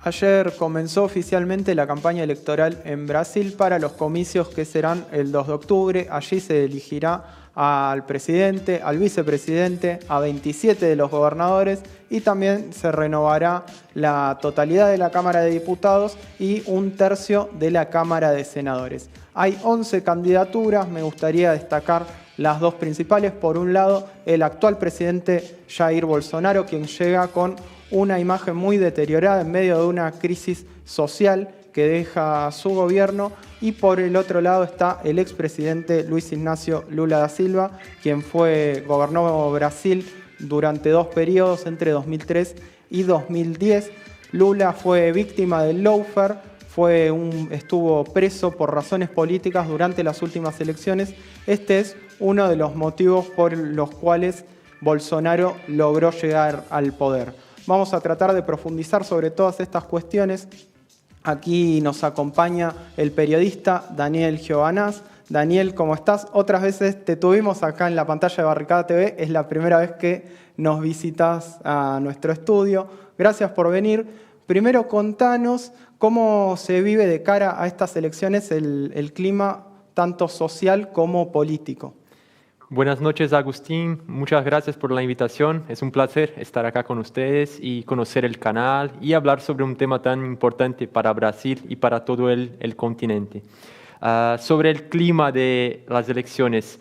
Ayer comenzó oficialmente la campaña electoral en Brasil para los comicios que serán el 2 de octubre. Allí se elegirá al presidente, al vicepresidente, a 27 de los gobernadores y también se renovará la totalidad de la Cámara de Diputados y un tercio de la Cámara de Senadores. Hay 11 candidaturas, me gustaría destacar las dos principales. Por un lado, el actual presidente Jair Bolsonaro, quien llega con una imagen muy deteriorada en medio de una crisis social que deja su gobierno, y por el otro lado está el expresidente Luis Ignacio Lula da Silva, quien gobernó Brasil durante 2 periodos, entre 2003 y 2010. Lula fue víctima del lawfare, estuvo preso por razones políticas durante las últimas elecciones. Este es uno de los motivos por los cuales Bolsonaro logró llegar al poder. Vamos a tratar de profundizar sobre todas estas cuestiones. Aquí nos acompaña el periodista Daniel Giovanaz. Daniel, ¿cómo estás? Otras veces te tuvimos acá en la pantalla de Barricada TV. Es la primera vez que nos visitas a nuestro estudio. Gracias por venir. Primero, contanos cómo se vive de cara a estas elecciones el clima tanto social como político. Buenas noches, Agustín. Muchas gracias por la invitación. Es un placer estar acá con ustedes y conocer el canal y hablar sobre un tema tan importante para Brasil y para todo el continente. Sobre el clima de las elecciones.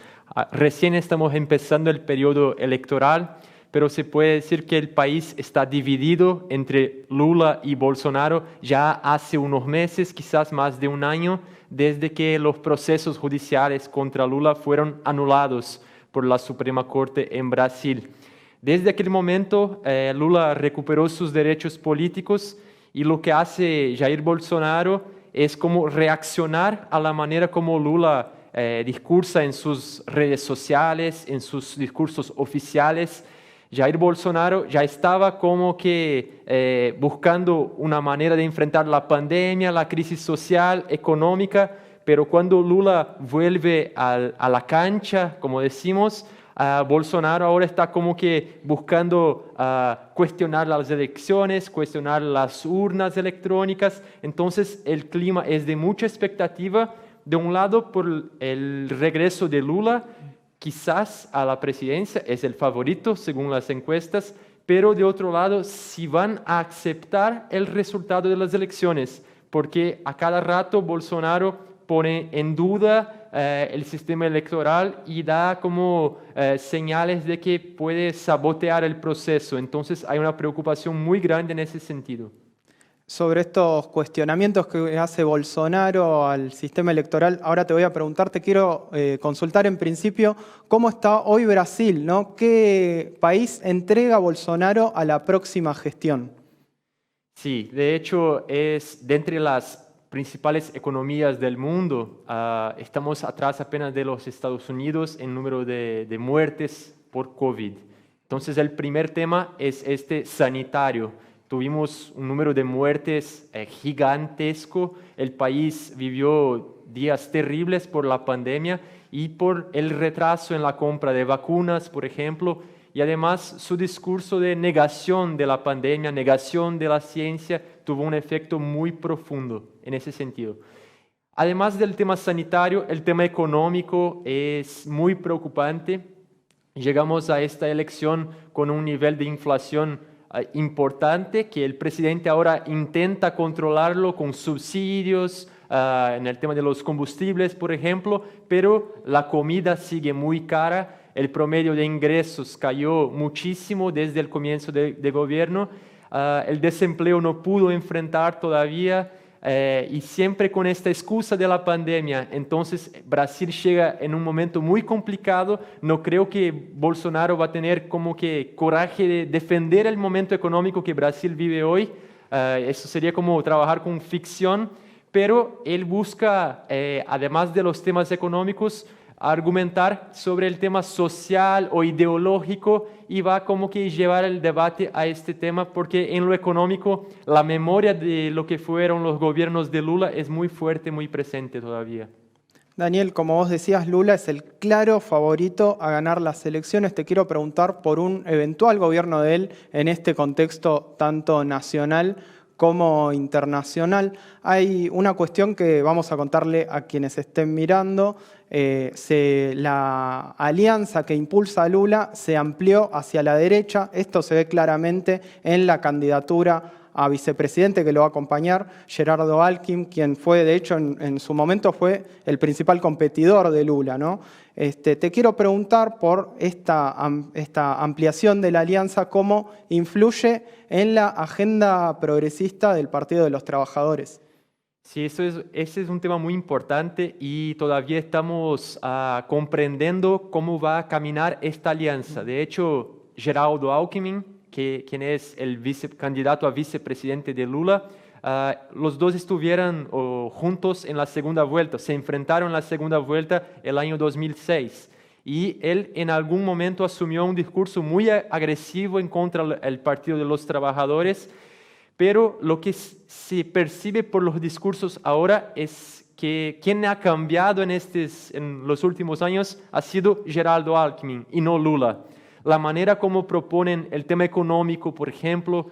Recién estamos empezando el periodo electoral, pero se puede decir que el país está dividido entre Lula y Bolsonaro ya hace unos meses, quizás más de un año, desde que los procesos judiciales contra Lula fueron anulados por la Suprema Corte en Brasil. Desde aquel momento, Lula recuperó sus derechos políticos y lo que hace Jair Bolsonaro es como reaccionar a la manera como Lula discursa en sus redes sociales, en sus discursos oficiales. Jair Bolsonaro ya estaba como que buscando una manera de enfrentar la pandemia, la crisis social, económica, pero cuando Lula vuelve a la cancha, como decimos, Bolsonaro ahora está como que buscando cuestionar las elecciones, cuestionar las urnas electrónicas. Entonces el clima es de mucha expectativa, de un lado por el regreso de Lula, quizás a la presidencia, es el favorito según las encuestas, pero de otro lado, si van a aceptar el resultado de las elecciones, porque a cada rato Bolsonaro pone en duda el sistema electoral y da como señales de que puede sabotear el proceso. Entonces hay una preocupación muy grande en ese sentido. Sobre estos cuestionamientos que hace Bolsonaro al sistema electoral, ahora te voy a preguntar, te quiero consultar en principio cómo está hoy Brasil, ¿no? ¿Qué país entrega Bolsonaro a la próxima gestión? Sí, de hecho es de entre las principales economías del mundo. Estamos atrás apenas de los Estados Unidos en número de muertes por COVID. Entonces el primer tema es este sanitario. Tuvimos un número de muertes gigantesco. El país vivió días terribles por la pandemia y por el retraso en la compra de vacunas, por ejemplo. Y además su discurso de negación de la pandemia, negación de la ciencia, tuvo un efecto muy profundo en ese sentido. Además del tema sanitario, el tema económico es muy preocupante. Llegamos a esta elección con un nivel de inflación importante que el presidente ahora intenta controlarlo con subsidios en el tema de los combustibles, por ejemplo, pero la comida sigue muy cara, el promedio de ingresos cayó muchísimo desde el comienzo de gobierno, el desempleo no pudo enfrentar todavía y siempre con esta excusa de la pandemia. Entonces Brasil llega en un momento muy complicado. No creo que Bolsonaro va a tener como que coraje de defender el momento económico que Brasil vive hoy. Eso sería como trabajar con ficción, pero él busca, además de los temas económicos, argumentar sobre el tema social o ideológico y va como que llevar el debate a este tema, porque en lo económico la memoria de lo que fueron los gobiernos de Lula es muy fuerte, muy presente todavía. Daniel, como vos decías, Lula es el claro favorito a ganar las elecciones. Te quiero preguntar por un eventual gobierno de él en este contexto tanto nacional como internacional. Hay una cuestión que vamos a contarle a quienes estén mirando. La alianza que impulsa a Lula se amplió hacia la derecha. Esto se ve claramente en la candidatura a vicepresidente que lo va a acompañar, Gerardo Alckmin, quien fue, de hecho, en su momento fue el principal competidor de Lula, ¿no? Te quiero preguntar por esta ampliación de la alianza, ¿cómo influye en la agenda progresista del Partido de los Trabajadores? Sí, ese es un tema muy importante y todavía estamos comprendiendo cómo va a caminar esta alianza. De hecho, Geraldo Alckmin, quien es el candidato a vicepresidente de Lula, los dos estuvieron juntos en la segunda vuelta, se enfrentaron en la segunda vuelta el año 2006. Y él en algún momento asumió un discurso muy agresivo en contra del Partido de los Trabajadores, pero lo que se percibe por los discursos ahora es que quien ha cambiado en los últimos años ha sido Geraldo Alckmin y no Lula. La manera como proponen el tema económico, por ejemplo,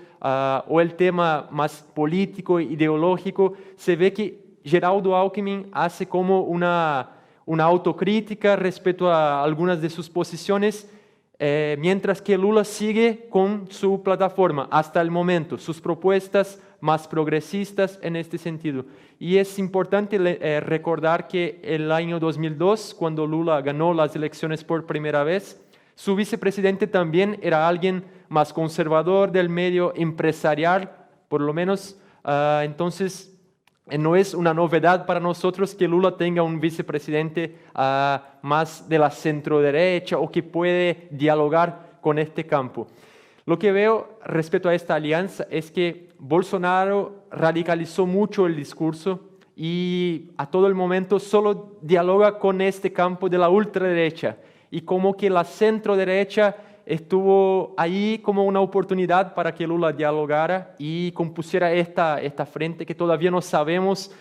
o el tema más político, ideológico, se ve que Geraldo Alckmin hace como una autocrítica respecto a algunas de sus posiciones, mientras que Lula sigue con su plataforma hasta el momento, sus propuestas más progresistas en este sentido. Y es importante recordar que el año 2002, cuando Lula ganó las elecciones por primera vez, su vicepresidente también era alguien más conservador del medio empresarial, por lo menos. Entonces, no es una novedad para nosotros que Lula tenga un vicepresidente más de la centro-derecha o que puede dialogar con este campo. Lo que veo respecto a esta alianza es que Bolsonaro radicalizó mucho el discurso y a todo el momento solo dialoga con este campo de la ultraderecha. Y como que la centro-derecha estuvo ahí como una oportunidad para que Lula dialogara y compusiera esta frente que todavía no sabemos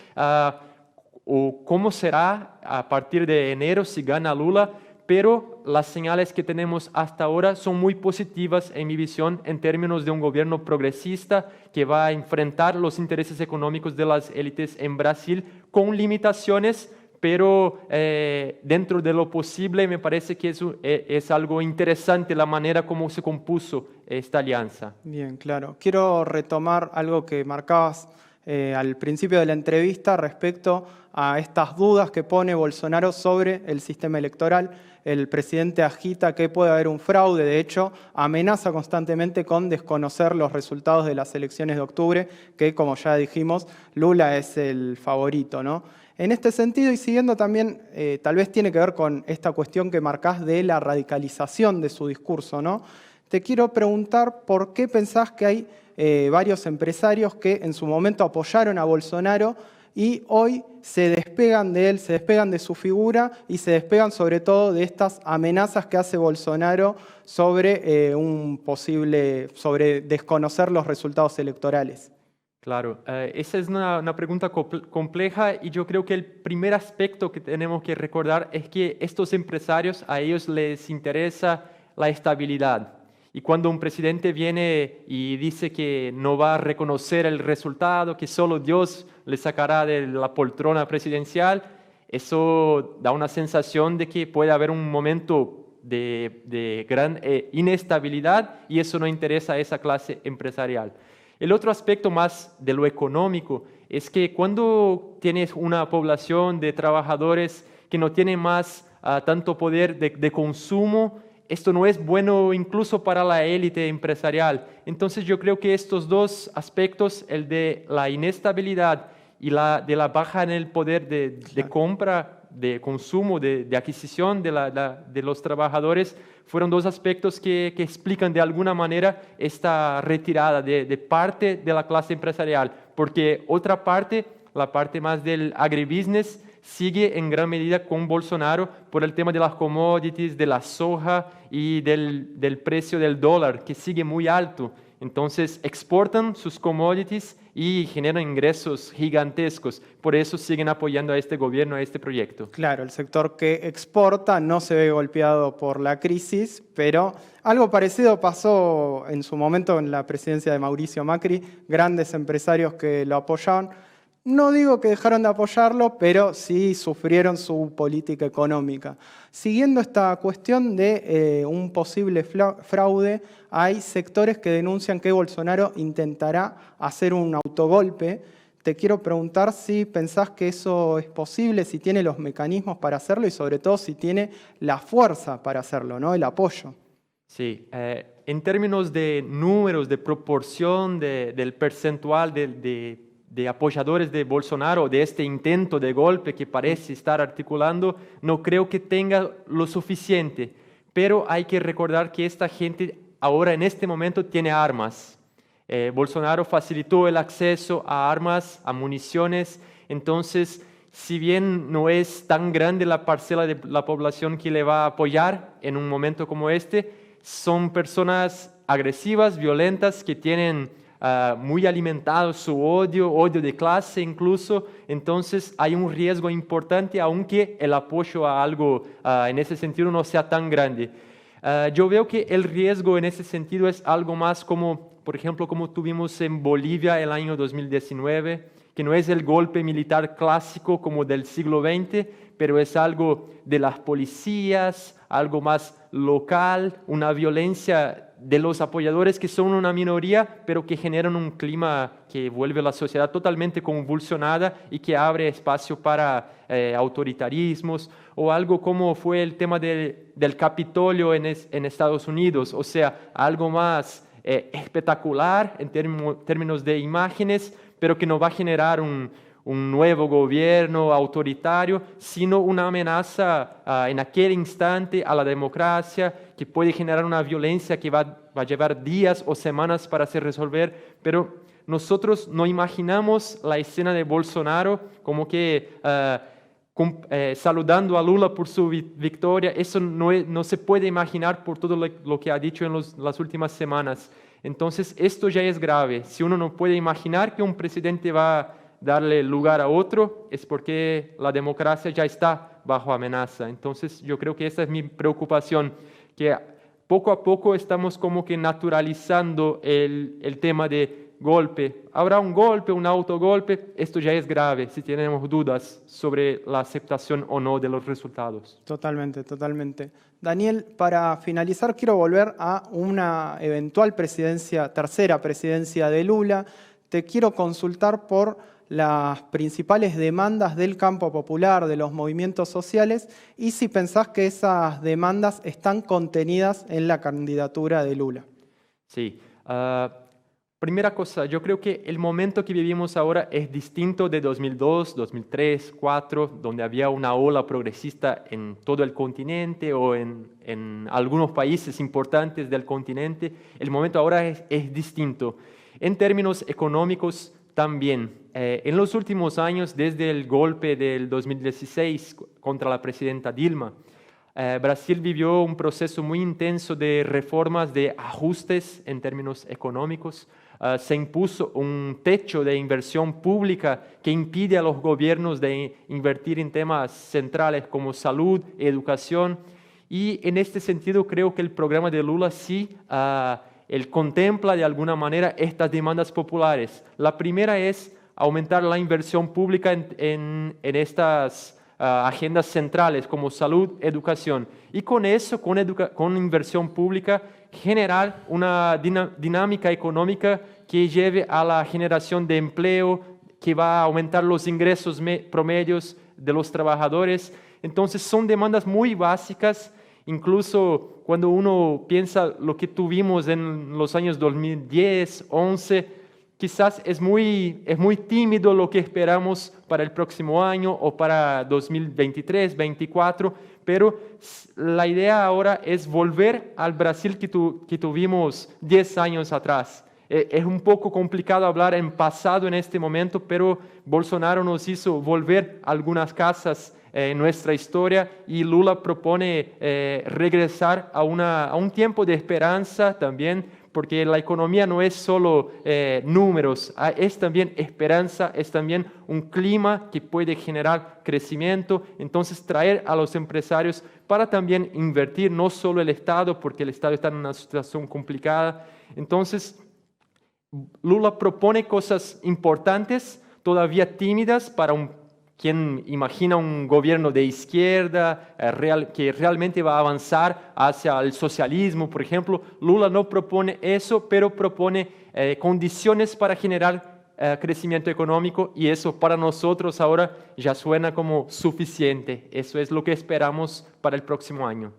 cómo será a partir de enero si gana Lula, pero las señales que tenemos hasta ahora son muy positivas en mi visión en términos de un gobierno progresista que va a enfrentar los intereses económicos de las élites en Brasil con limitaciones, pero dentro de lo posible me parece que es algo interesante la manera como se compuso esta alianza. Bien, claro. Quiero retomar algo que marcabas al principio de la entrevista respecto a estas dudas que pone Bolsonaro sobre el sistema electoral. El presidente agita que puede haber un fraude, de hecho, amenaza constantemente con desconocer los resultados de las elecciones de octubre, que, como ya dijimos, Lula es el favorito, ¿no? En este sentido, y siguiendo también, tal vez tiene que ver con esta cuestión que marcás de la radicalización de su discurso, ¿no? Te quiero preguntar por qué pensás que hay varios empresarios que en su momento apoyaron a Bolsonaro y hoy se despegan de él, se despegan de su figura y se despegan sobre todo de estas amenazas que hace Bolsonaro sobre sobre desconocer los resultados electorales. Claro, esa es una pregunta compleja y yo creo que el primer aspecto que tenemos que recordar es que estos empresarios, a ellos les interesa la estabilidad. Y cuando un presidente viene y dice que no va a reconocer el resultado, que solo Dios le sacará de la poltrona presidencial, eso da una sensación de que puede haber un momento de gran inestabilidad y eso no interesa a esa clase empresarial. El otro aspecto más de lo económico es que cuando tienes una población de trabajadores que no tiene más tanto poder de consumo, esto no es bueno incluso para la élite empresarial. Entonces yo creo que estos dos aspectos, el de la inestabilidad y de la baja en el poder de compra, de consumo, de adquisición de los trabajadores, fueron dos aspectos que explican de alguna manera esta retirada de parte de la clase empresarial, porque otra parte, la parte más del agribusiness, sigue en gran medida con Bolsonaro por el tema de las commodities, de la soja y del precio del dólar, que sigue muy alto. Entonces exportan sus commodities y generan ingresos gigantescos. Por eso siguen apoyando a este gobierno, a este proyecto. Claro, el sector que exporta no se ve golpeado por la crisis, pero algo parecido pasó en su momento en la presidencia de Mauricio Macri, grandes empresarios que lo apoyaban. No digo que dejaron de apoyarlo, pero sí sufrieron su política económica. Siguiendo esta cuestión de un posible fraude, hay sectores que denuncian que Bolsonaro intentará hacer un autogolpe. Te quiero preguntar si pensás que eso es posible, si tiene los mecanismos para hacerlo y sobre todo si tiene la fuerza para hacerlo, ¿no? El apoyo. Sí, en términos de números, de proporción, del percentual de apoyadores de Bolsonaro, de este intento de golpe que parece estar articulando, no creo que tenga lo suficiente. Pero hay que recordar que esta gente ahora en este momento tiene armas. Bolsonaro facilitó el acceso a armas, a municiones. Entonces, si bien no es tan grande la parcela de la población que le va a apoyar en un momento como este, son personas agresivas, violentas, que tienen muy alimentado su odio de clase incluso. Entonces hay un riesgo importante, aunque el apoyo a algo en ese sentido no sea tan grande. Yo veo que el riesgo en ese sentido es algo más como, por ejemplo, como tuvimos en Bolivia el año 2019, que no es el golpe militar clásico como del siglo XX, pero es algo de las policías, algo más local, una violencia de los apoyadores que son una minoría, pero que generan un clima que vuelve a la sociedad totalmente convulsionada y que abre espacio para autoritarismos, o algo como fue el tema del Capitolio en Estados Unidos, o sea, algo más espectacular en términos de imágenes, pero que no va a generar un nuevo gobierno autoritario, sino una amenaza en aquel instante a la democracia, que puede generar una violencia que va a llevar días o semanas para se resolver. Pero nosotros no imaginamos la escena de Bolsonaro como que saludando a Lula por su victoria. Eso no se puede imaginar por todo lo que ha dicho en las últimas semanas. Entonces esto ya es grave. Si uno no puede imaginar que un presidente va a darle lugar a otro, es porque la democracia ya está bajo amenaza. Entonces yo creo que esa es mi preocupación, que poco a poco estamos como que naturalizando el tema de golpe. Habrá un golpe, un autogolpe, esto ya es grave si tenemos dudas sobre la aceptación o no de los resultados. Totalmente, totalmente. Daniel, para finalizar quiero volver a una eventual tercera presidencia de Lula. Te quiero consultar por las principales demandas del campo popular, de los movimientos sociales, y si pensás que esas demandas están contenidas en la candidatura de Lula. Sí. Primera cosa, yo creo que el momento que vivimos ahora es distinto de 2002, 2003, 2004, donde había una ola progresista en todo el continente o en algunos países importantes del continente. El momento ahora es distinto. En términos económicos también. En los últimos años, desde el golpe del 2016 contra la presidenta Dilma, Brasil vivió un proceso muy intenso de reformas, de ajustes en términos económicos. Se impuso un techo de inversión pública que impide a los gobiernos de invertir en temas centrales como salud, educación. Y en este sentido creo que el programa de Lula sí él contempla de alguna manera estas demandas populares. La primera es aumentar la inversión pública en estas agendas centrales como salud, educación. Y con eso, con inversión pública, generar una dinámica económica que lleve a la generación de empleo, que va a aumentar los ingresos promedios de los trabajadores. Entonces son demandas muy básicas. Incluso cuando uno piensa lo que tuvimos en los años 2010, 2011, quizás es muy tímido lo que esperamos para el próximo año o para 2023, 2024, pero la idea ahora es volver al Brasil que tuvimos 10 años atrás. Es un poco complicado hablar en pasado en este momento, pero Bolsonaro nos hizo volver a algunas casas en nuestra historia y Lula propone regresar a un tiempo de esperanza también, porque la economía no es solo números, es también esperanza, es también un clima que puede generar crecimiento. Entonces traer a los empresarios para también invertir, no solo el Estado, porque el Estado está en una situación complicada. Entonces Lula propone cosas importantes, todavía tímidas para quien imagina un gobierno de izquierda que realmente va a avanzar hacia el socialismo, por ejemplo. Lula no propone eso, pero propone condiciones para generar crecimiento económico, y eso para nosotros ahora ya suena como suficiente. Eso es lo que esperamos para el próximo año.